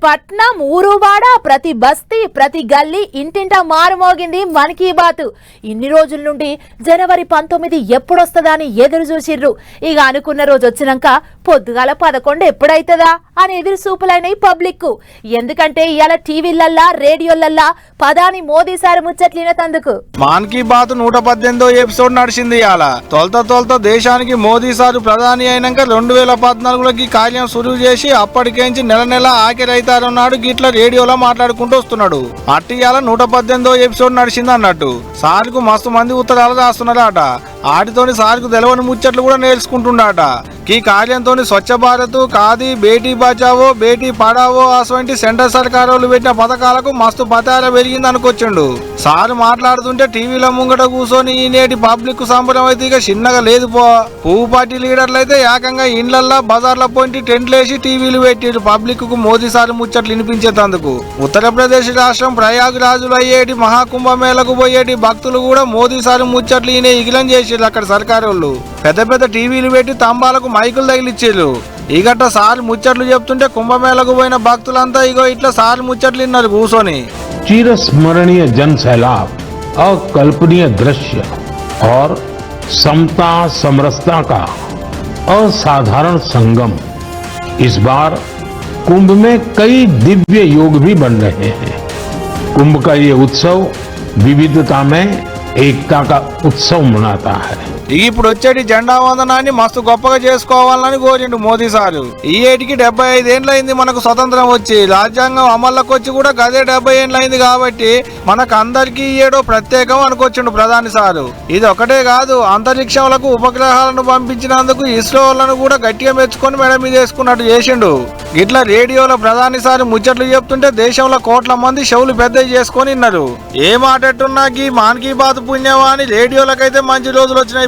పట్నం ఊరువాడ ప్రతి బస్తీ ప్రతి గల్లీ ఇంటింటా మారుమోగింది మన్ కీ బాత్. ఇన్ని రోజుల నుండి జనవరి 19 ఎప్పుడొస్తదని ఎదురు చూసిర్రు. ఇక అనుకున్న రోజు వచ్చినాక పొద్దుగాల 11 ఎప్పుడైతదా అని ఎదురు చూపులైనయి పబ్లిక్. ఎందుకంటే ఇవాళ టీవీలల్లా రేడియోలల్లా ప్రధాని మోదీ సార్ ముచ్చట్లినతందుకు మన్ కీ బాత్ 118వ ఎపిసోడ్ నడిచింది. ఇవాళ తొలత దేశానికి మోదీ సార్ ప్రధాని అయినాక 2014లోకి కార్యం సురువు చేసి అప్పటికేంచి నెల ఆఖరైతారన్నాడు. గిట్ల రేడియోలో మాట్లాడుకుంటూ వస్తున్నాడు. అట్టి ఇవాళ 118వ ఎపిసోడ్ నడిచింది అన్నట్టు. సార్కు మస్తు మంది ఉత్తరాలు రాస్తున్నారట. ఆటితోని సార్కు తెలవని ముచ్చట్లు కూడా నేర్చుకుంటున్నాట. ఈ కార్యంతో స్వచ్ఛ భారత్, ఖాదీ, బేటీ బచావో బేటీ పడావో అటువంటి సెంటర్ సర్కారోళ్ళు పెట్టిన పథకాలకు మస్తు పతార పెరిగింది అనుకొచ్చిండు. సార్ మాట్లాడుతుంటే టీవీలో ముంగట కూర్చొని ఈ నేటి పబ్లిక్ సంబరం అయితే ఇక చిన్నగా లేదు పో. పువ్వు పార్టీ లీడర్లు అయితే ఏకంగా ఇండ్లల్లా బజార్ల పోయి టెంట్లేసి టీవీలు పెట్టిరు పబ్లిక్ కు మోదీ సార్ ముచ్చట్లు వినిపించేందుకు. ఉత్తరప్రదేశ్ రాష్ట్రం ప్రయాగ్ రాజులు అయ్యేటి మహాకుంభమేళకు పోయేటి భక్తులు కూడా మోదీ సార్ ముచ్చట్లు ఈయన ఇగిలం చేసిరు. అక్కడ సర్కారోళ్ళు పెద్ద టీవీలు పెట్టి తంబాలకు మైకులు తగిలిచ్చారు. ఇగట్ట సార్ ముచ్చట్లు చెప్తుంటే కుంభమేళకు పోయిన భక్తులంతా ఇగో ఇట్లా సార్ ముచ్చట్లు విన్నారు కూర్చొని. चिरस्मरणीय जन सैलाब, अकल्पनीय दृश्य और समता समरसता का असाधारण संगम। इस बार कुंभ में कई दिव्य योग भी बन रहे हैं। कुंभ का ये उत्सव विविधता में एकता का उत्सव मनाता है. ఇప్పుడు వచ్చేటి జెండా వందనాన్ని మస్తు గొప్పగా చేసుకోవాలని కోరిండు మోదీ సారు. ఈ ఏటికి 75 ఏండ్లైంది మనకు స్వతంత్రం వచ్చి. రాజ్యాంగం అమల్లోకి వచ్చి కూడా గదే 70 ఏండ్లైంది కాబట్టి మనకు అందరికీ ఈ ఏడో ప్రత్యేకం అనుకొచ్చిండు ప్రధాని సారు. ఇది ఒకటే కాదు, అంతరిక్షంలకు ఉపగ్రహాలను పంపించినందుకు ఇస్రో వాళ్ళను కూడా గట్టిగా మెచ్చుకొని మేడం మీద వేసుకున్నట్టు చేసిండు. ఇట్లా రేడియోలో ప్రధాని సార్ ముచ్చట్లు చెప్తుంటే దేశంలో కోట్ల మంది షవులు పెద్దవి చేసుకొని ఉన్నారు. ఏ మాటట్టున్నా మన్ కీ బాత్ పుణ్యమా అని రేడియోలకైతే మంచి రోజులు వచ్చినాయి.